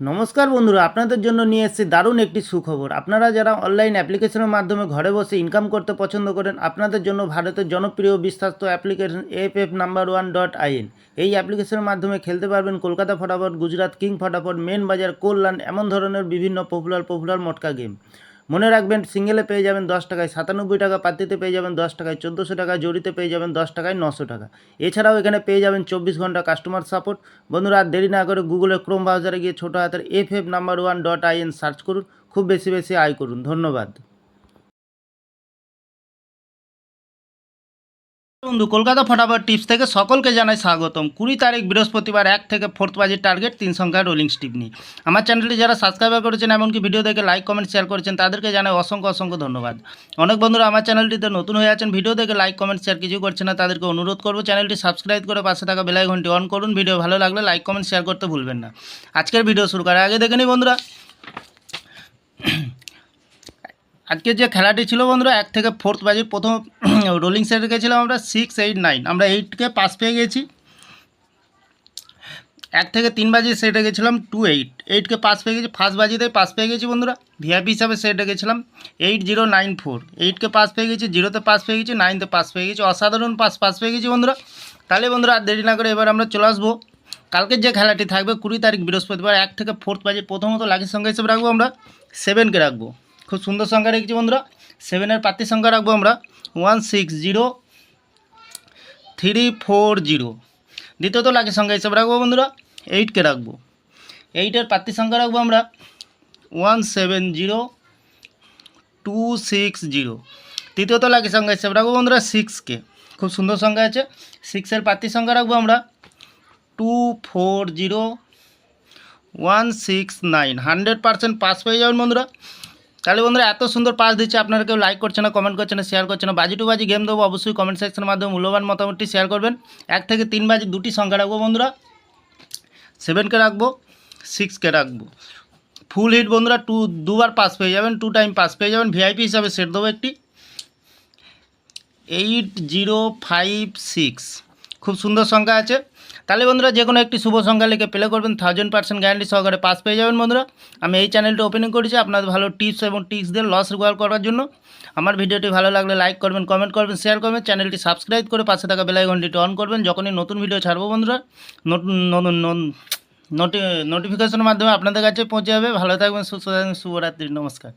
নমস্কার বন্ধুরা, আপনাদের জন্য নিয়ে এসেছি দারুণ একটি সুখবর। আপনারা যারা অনলাইন অ্যাপ্লিকেশনের মাধ্যমে ঘরে বসে ইনকাম করতে পছন্দ করেন, আপনাদের জন্য ভারতের জনপ্রিয় বিশ্বস্ত অ্যাপ্লিকেশন FF No.1.in। এই অ্যাপ্লিকেশনের মাধ্যমে খেলতে পারবেন কলকাতা ফটাফট, গুজরাট কিং ফটাফট, মেন বাজার, কল্যাণ, এমন ধরনের বিভিন্ন পপুলার মটকা গেম। মনে রাখবেন, সিঙ্গেলে পেয়ে যাবেন 10 টাকায় 97 টাকা, পাত্তিতে পেয়ে যাবেন 10 টাকায় 1400 টাকা, জড়িতে পেয়ে যাবেন 10 টাকায় 900 টাকা। এছাড়াও এখানে পেয়ে যাবেন 24 ঘন্টা কাস্টমার সাপোর্ট। বন্ধুরা, আর দেরি না করে গুগলে ক্রোম ব্রাউজারে গিয়ে ছোটো হাতের FF No.1.in সার্চ করুন, খুব বেশি আয় করুন। ধন্যবাদ। বন্ধু, কলকাতা ফটাফট টিপস থেকে সকলকে জানাই স্বাগতম। 20 তারিখ বৃহস্পতিবার 1 থেকে 4 বাজে টার্গেট 3 সংখ্যার রোলিং স্টিপ নিয়ে। আমার চ্যানেলটি যারা সাবস্ক্রাইব করেছেন, এমনকি ভিডিও দেখে লাইক কমেন্ট শেয়ার করেছেন, তাদেরকে জানাই অসংখ্য ধন্যবাদ। অনেক বন্ধুরা আমার চ্যানেলটিতে নতুন হয়ে আছেন, ভিডিও দেখে লাইক কমেন্ট শেয়ার কিছু করছেন না, তাদেরকে অনুরোধ করবো চ্যানেলটি সাবস্ক্রাইব করে পাশে থাকা বেল আইকনটি অন করুন। ভিডিও ভালো লাগলে লাইক কমেন্ট শেয়ার করতে ভুলবেন না। আজকের ভিডিও শুরু করার আগে দেখে নিই বন্ধুরা, আজকের যে খেলাটি ছিল বন্ধুরা, 1 থেকে 4 বাজে প্রথম রোলিং সেট গেছিলাম আমরা 6, 8, 9। আমরা 8কে পাস পেয়ে গেছি। 1 থেকে 3 বাজে সেটে গেছিলাম 2, 8। 8কে পাস পেয়ে গেছি, ফার্স্ট বাজিতে পাস পেয়ে গেছি বন্ধুরা। ভিআইপি হিসাবে সেটে গেছিলাম 8094। 8কে পাস পেয়ে গেছি, 0তে পাস পেয়ে গেছি, 9তে পাস পেয়ে গেছি। অসাধারণ পাস পেয়ে গেছি বন্ধুরা। তাহলে বন্ধুরা আর দেরি না করে এবার আমরা চলে আসবো কালকের যে খেলাটি থাকবে 20 তারিখ বৃহস্পতিবার 1 থেকে 4 বাজে। প্রথমত লাকির সংখ্যা হিসেবে রাখবো আমরা 7কে রাখবো। খুব সুন্দর সংখ্যা রেখেছি বন্ধুরা। 7-এর প্রার্থী সংখ্যা রাখবো আমরা 160340। দ্বিতীয়ত লাকির সংখ্যা হিসেবে রাখবো বন্ধুরা 8কে রাখবো। 8-এর প্রার্থী সংখ্যা রাখবো আমরা 170260। তৃতীয়ত লাকির সংখ্যা হিসেবে রাখবো বন্ধুরা 6কে। খুব সুন্দর সংখ্যা আছে। 6-এর প্রার্থী সংখ্যা রাখবো আমরা 240169। 100% পাস পেয়ে যাবেন বন্ধুরা। তাহলে বন্ধুরা এত সুন্দর পাস দিচ্ছে, আপনারা কেউ লাইক করছে না, কমেন্ট করছে না, শেয়ার করছে না। বাজি টু বাজি গেম দেবো, অবশ্যই কমেন্ট সেকশনের মাধ্যমে মূল্যবান মতামতটি শেয়ার করবেন। 1 থেকে 3 বাজি দুটি সংখ্যা রাখবো বন্ধুরা, 7কে রাখবো, 6কে রাখবো। ফুল হিট বন্ধুরা, দুবার পাস পেয়ে যাবেন, 2 টাইম পাস পেয়ে যাবেন। ভিআইপি হিসাবে সেট দেবো একটি 8056। খুব সুন্দর সংখ্যা আছে। তাহলে বন্ধুরা যে কোনো একটি শুভ সংখ্যা লিখে প্লে করবেন, 1000% গ্যারান্টি সহকারে পাস পেয়ে যাবেন বন্ধুরা। আমি এই চ্যানেলটি ওপেনিং করেছি আপনাদের ভালো টিপস এবং ট্রিক্স দিয়ে লস রিকভার করার জন্য। আমার ভিডিওটি ভালো লাগলে লাইক করবেন, কমেন্ট করবেন, শেয়ার করবেন। চ্যানেলটি সাবস্ক্রাইব করে পাশে থাকা বেল আইকনটি অন করবেন। যখনই নতুন ভিডিও ছাড়বো বন্ধুরা, নোটিফিকেশনের মাধ্যমে আপনাদের কাছে পৌঁছে যাবে। ভালো থাকবেন, সুস্থ থাকবেন। শুভরাত্রি, নমস্কার।